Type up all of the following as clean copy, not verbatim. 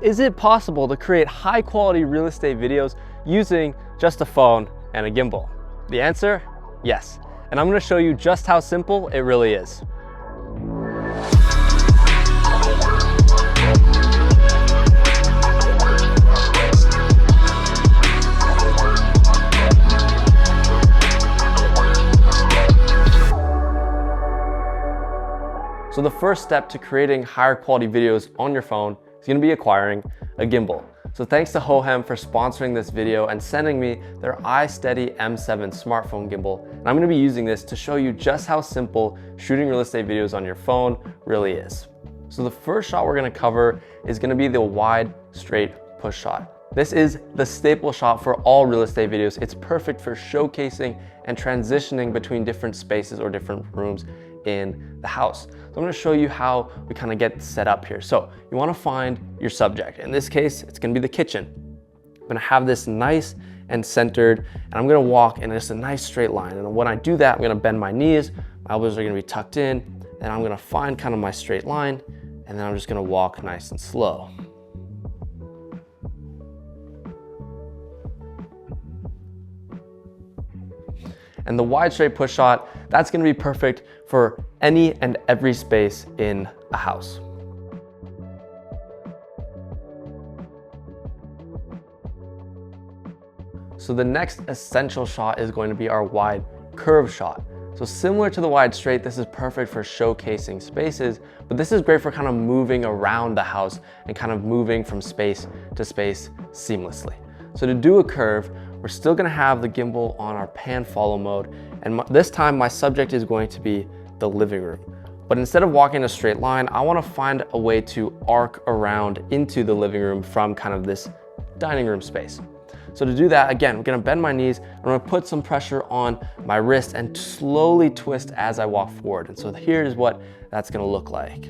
is it possible to create high quality real estate videos using just a phone and a gimbal? The answer, yes. And I'm gonna show you just how simple it really is. So the first step to creating higher quality videos on your phone is gonna be acquiring a gimbal. So thanks to Hohem for sponsoring this video and sending me their iSteady M7 smartphone gimbal. And I'm gonna be using this to show you just how simple shooting real estate videos on your phone really is. So the first shot we're gonna cover is gonna be the wide, straight push shot. This is the staple shot for all real estate videos. It's perfect for showcasing and transitioning between different spaces or different rooms in the house. So I'm gonna show you how we kind of get set up here. So you wanna find your subject. In this case, it's gonna be the kitchen. I'm gonna have this nice and centered, and I'm gonna walk in just a nice straight line. And when I do that, I'm gonna bend my knees, my elbows are gonna be tucked in, and I'm gonna find kind of my straight line, and then I'm just gonna walk nice and slow. And the wide straight push shot, that's gonna be perfect for any and every space in a house. So the next essential shot is going to be our wide curve shot. So similar to the wide straight, this is perfect for showcasing spaces, but this is great for kind of moving around the house and kind of moving from space to space seamlessly. So to do a curve, we're still gonna have the gimbal on our pan follow mode, and this time my subject is going to be the living room. But instead of walking a straight line, I wanna find a way to arc around into the living room from kind of this dining room space. So to do that, again, we're gonna bend my knees, I'm gonna put some pressure on my wrist and slowly twist as I walk forward. And so here's what that's gonna look like.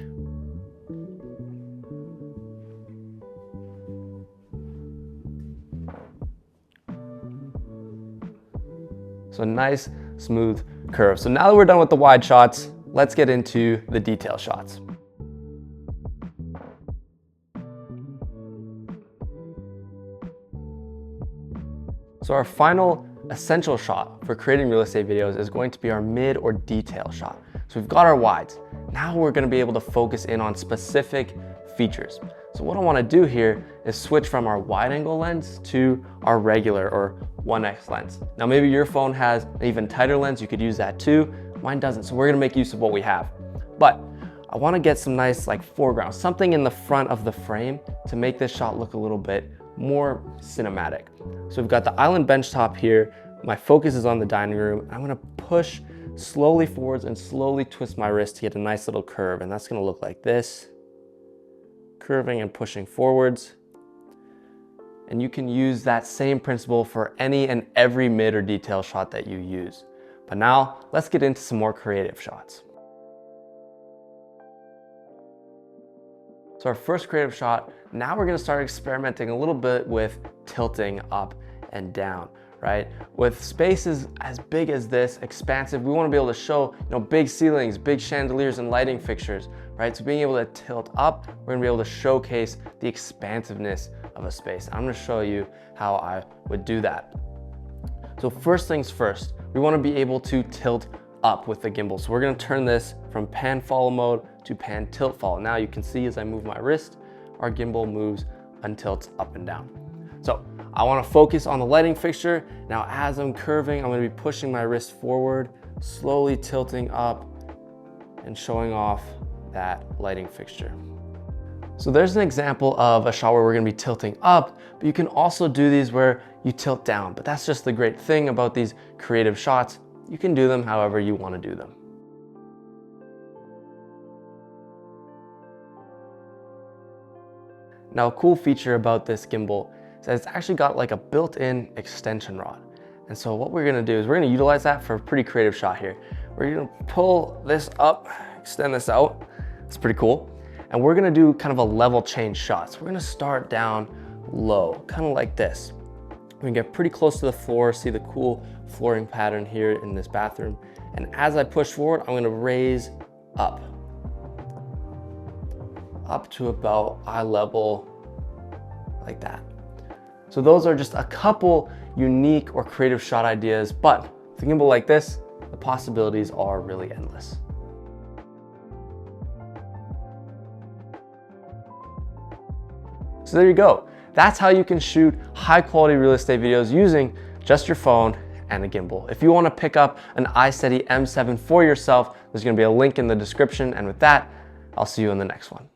So nice, smooth curve. So now that we're done with the wide shots, let's get into the detail shots. So our final essential shot for creating real estate videos is going to be our mid or detail shot. So we've got our wides. Now we're gonna be able to focus in on specific features. So what I wanna do here is switch from our wide angle lens to our regular or 1x lens. Now maybe your phone has an even tighter lens, you could use that too. Mine doesn't, so we're gonna make use of what we have. But I wanna get some nice foreground, something in the front of the frame to make this shot look a little bit more cinematic. So we've got the island bench top here. My focus is on the dining room. I'm gonna push slowly forwards and slowly twist my wrist to get a nice little curve, and that's gonna look like this. Curving and pushing forwards. And you can use that same principle for any and every mid or detail shot that you use. But now let's get into some more creative shots. So our first creative shot, now we're gonna start experimenting a little bit with tilting up and down, right? With spaces as big as this, expansive, we wanna be able to show big ceilings, big chandeliers and lighting fixtures, right? So being able to tilt up, we're gonna be able to showcase the expansiveness of a space. I'm gonna show you how I would do that. So first things first, we wanna be able to tilt up with the gimbal. So we're gonna turn this from pan follow mode to pan tilt follow. Now you can see as I move my wrist, our gimbal moves and tilts up and down. So I wanna focus on the lighting fixture. Now as I'm curving, I'm gonna be pushing my wrist forward, slowly tilting up and showing off that lighting fixture. So there's an example of a shot where we're gonna be tilting up, but you can also do these where you tilt down. But that's just the great thing about these creative shots. You can do them however you wanna do them. Now a cool feature about this gimbal is that it's actually got a built-in extension rod. And so what we're gonna do is we're gonna utilize that for a pretty creative shot here. We're gonna pull this up, extend this out. It's pretty cool. And we're gonna do kind of a level change shot. So we're gonna start down low, kind of like this. We're gonna get pretty close to the floor, see the cool flooring pattern here in this bathroom. And as I push forward, I'm gonna raise up to about eye level like that. So those are just a couple unique or creative shot ideas, but with a gimbal like this, the possibilities are really endless. So there you go. That's how you can shoot high quality real estate videos using just your phone and a gimbal. If you want to pick up an iSteady M7 for yourself, there's going to be a link in the description. And with that, I'll see you in the next one.